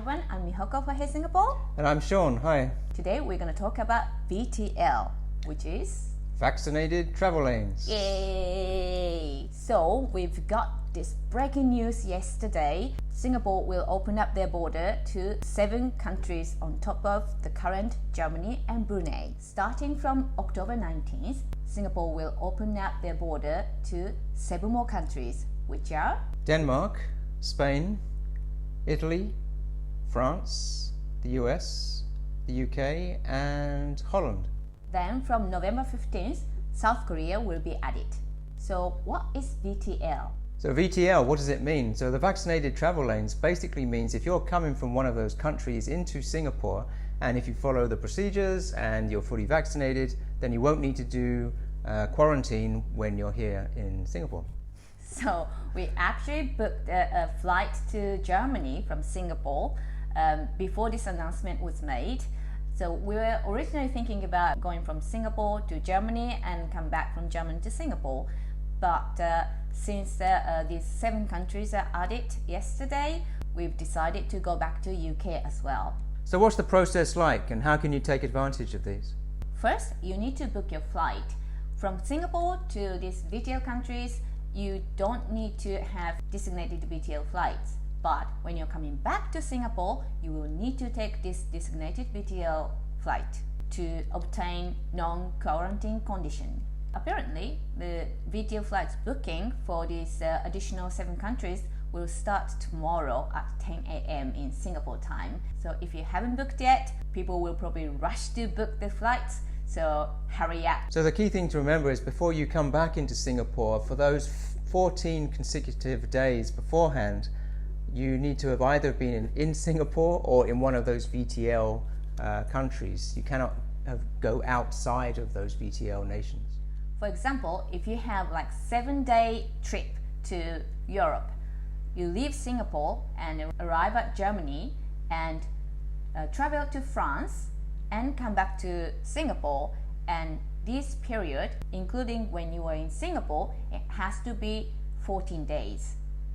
everyone, I'm Mihoko for Hey Singapore. And I'm Sean, hi. Today we're going to talk about VTL, which is... Vaccinated Travel Lanes. Yay! So we've got this breaking news yesterday. Singapore will open up their border to 7 countries on top of the current Germany and Brunei. Starting from October 19th, Singapore will open up their border to 7 more countries, which are Denmark, Spain, Italy, France, the US, the UK and Holland. Then from November 15th, South Korea will be added. So what is VTL? So VTL, what does it mean? So the Vaccinated Travel Lanes basically means if you're coming from one of those countries into Singapore, and if you follow the procedures and you're fully vaccinated, then you won't need to do quarantine when you're here in Singapore. So we actually booked a flight to Germany from Singapore before this announcement was made. So we were originally thinking about going from Singapore to Germany and come back from Germany to Singapore. But since these 7 countries are added yesterday, we've decided to go back to UK as well. So what's the process like and how can you take advantage of these? First, you need to book your flight. From Singapore to these VTL countries, you don't need to have designated VTL flights. But when you're coming back to Singapore, you will need to take this designated VTL flight to obtain non-quarantine condition. Apparently, the VTL flights booking for these additional 7 countries will start tomorrow at 10 a.m. in Singapore time. So if you haven't booked yet, people will probably rush to book the flights. So hurry up. So the key thing to remember is before you come back into Singapore, for those 14 consecutive days beforehand, you need to have either been in Singapore or in one of those VTL countries. You cannot go outside of those VTL nations. For example, if you have like 7-day trip to Europe, you leave Singapore and arrive at Germany and travel to France and come back to Singapore, and this period, including when you are in Singapore, it has to be 14 days.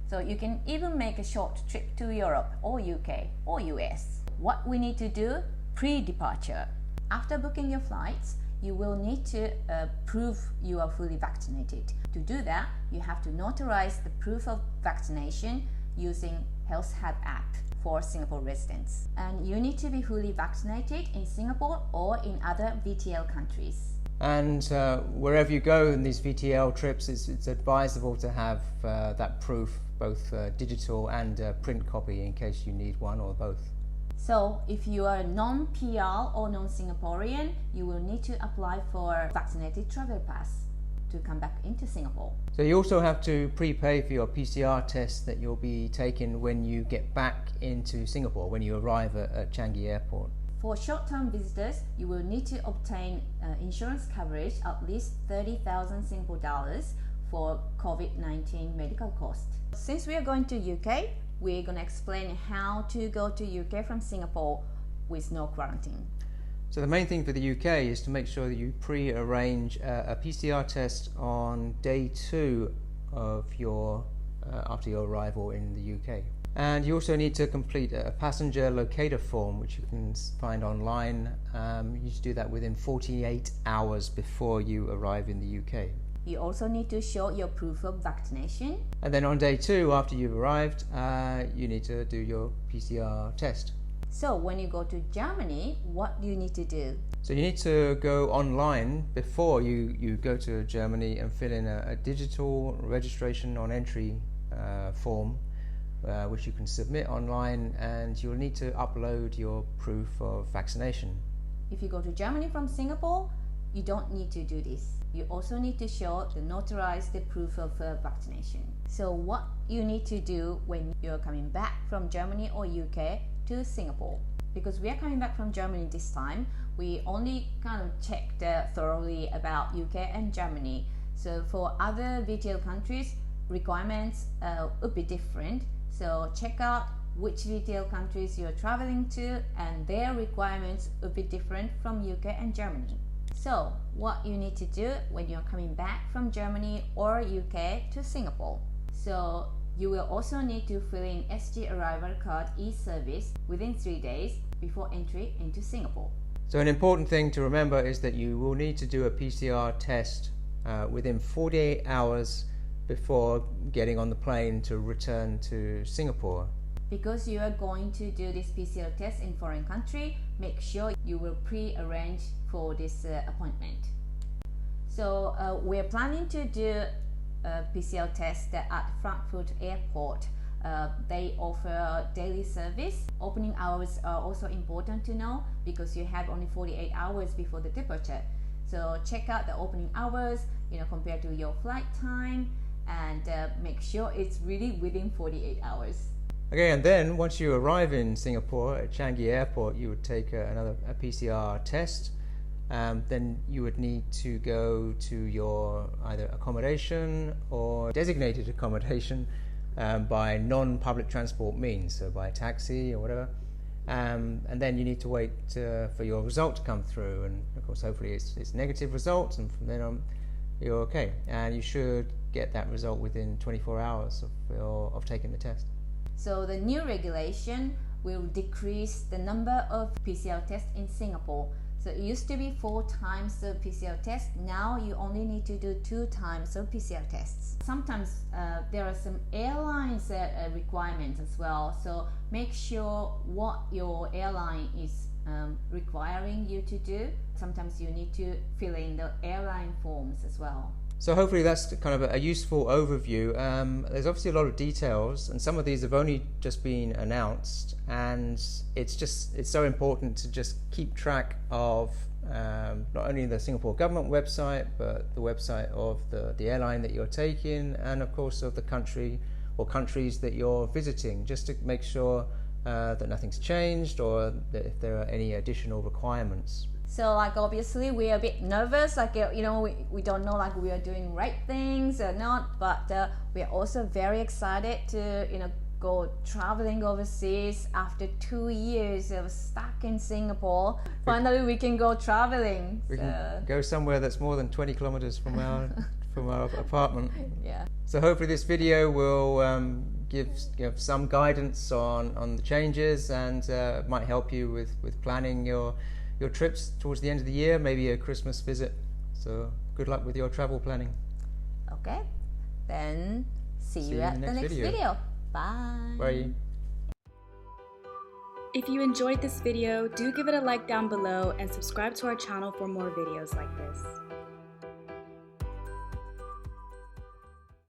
So you can even make a short trip to Europe or UK or US. What we need to do pre-departure. After booking your flights, you will need to prove you are fully vaccinated. To do that, you have to notarize the proof of vaccination using Health Hub app for Singapore residents. And you need to be fully vaccinated in Singapore or in other VTL countries. And wherever you go in these VTL trips, it's advisable to have that proof, both digital and print copy in case you need one or both. So if you are non-PR or non-Singaporean, you will need to apply for Vaccinated Travel Pass to come back into Singapore. So you also have to prepay for your PCR test that you'll be taking when you get back into Singapore, when you arrive at Changi Airport. For short-term visitors, you will need to obtain insurance coverage at least 30,000 Singapore dollars for COVID-19 medical costs. Since we are going to UK, we're going to explain how to go to UK from Singapore with no quarantine. So the main thing for the UK is to make sure that you pre-arrange a PCR test on day 2 of your after your arrival in the UK. And you also need to complete a Passenger Locator Form, which you can find online. You need to do that within 48 hours before you arrive in the UK. You also need to show your proof of vaccination. And then on day 2, after you've arrived, you need to do your PCR test. So when you go to Germany, what do you need to do? So you need to go online before you go to Germany and fill in a digital registration on entry form, which you can submit online, and you'll need to upload your proof of vaccination. If you go to Germany from Singapore, you don't need to do this. You also need to show the notarized proof of vaccination. So what you need to do when you're coming back from Germany or UK to Singapore, because we are coming back from Germany this time, we only kind of checked thoroughly about UK and Germany. So for other VTL countries, requirements would be different. So check out which VTL countries you're traveling to, and their requirements would be different from UK and Germany. So what you need to do when you're coming back from Germany or UK to Singapore. So You will also need to fill in SG Arrival Card e-service within 3 days before entry into Singapore. So an important thing to remember is that you will need to do a PCR test within 48 hours before getting on the plane to return to Singapore. Because you are going to do this PCR test in foreign country, make sure you will pre-arrange for this appointment. So we're planning to do a PCR test at Frankfurt Airport. They offer daily service. Opening hours are also important to know because you have only 48 hours before the departure. So check out the opening hours, compared to your flight time, and make sure it's really within 48 hours. Okay, and then once you arrive in Singapore at Changi Airport, you would take a PCR test. Then you would need to go to your either accommodation or designated accommodation by non-public transport means, so by taxi or whatever. And then you need to wait for your result to come through, and of course hopefully it's negative results, and from then on you're okay. And you should get that result within 24 hours of taking the test. So the new regulation will decrease the number of PCR tests in Singapore. So it used to be 4 times the PCR test. Now you only need to do 2 times the PCR tests. Sometimes there are some airlines requirements as well. So make sure what your airline is requiring you to do. Sometimes you need to fill in the airline forms as well. So hopefully that's kind of a useful overview. There's obviously a lot of details, and some of these have only just been announced, and it's so important to just keep track of not only the Singapore government website, but the website of the airline that you're taking, and of course of the country or countries that you're visiting, just to make sure that nothing's changed or that if there are any additional requirements. So obviously we are a bit nervous, we don't know we are doing right things or not, but we are also very excited to go traveling overseas after 2 years of stuck in Singapore. Finally we can go traveling. We can go somewhere that's more than 20 kilometers from our apartment. Yeah. So hopefully this video will give some guidance on the changes, and might help you with planning your trips towards the end of the year, maybe a Christmas visit. So good luck with your travel planning. Okay, then see you at the next video. Bye. Bye. If you enjoyed this video, do give it a like down below and subscribe to our channel for more videos like this.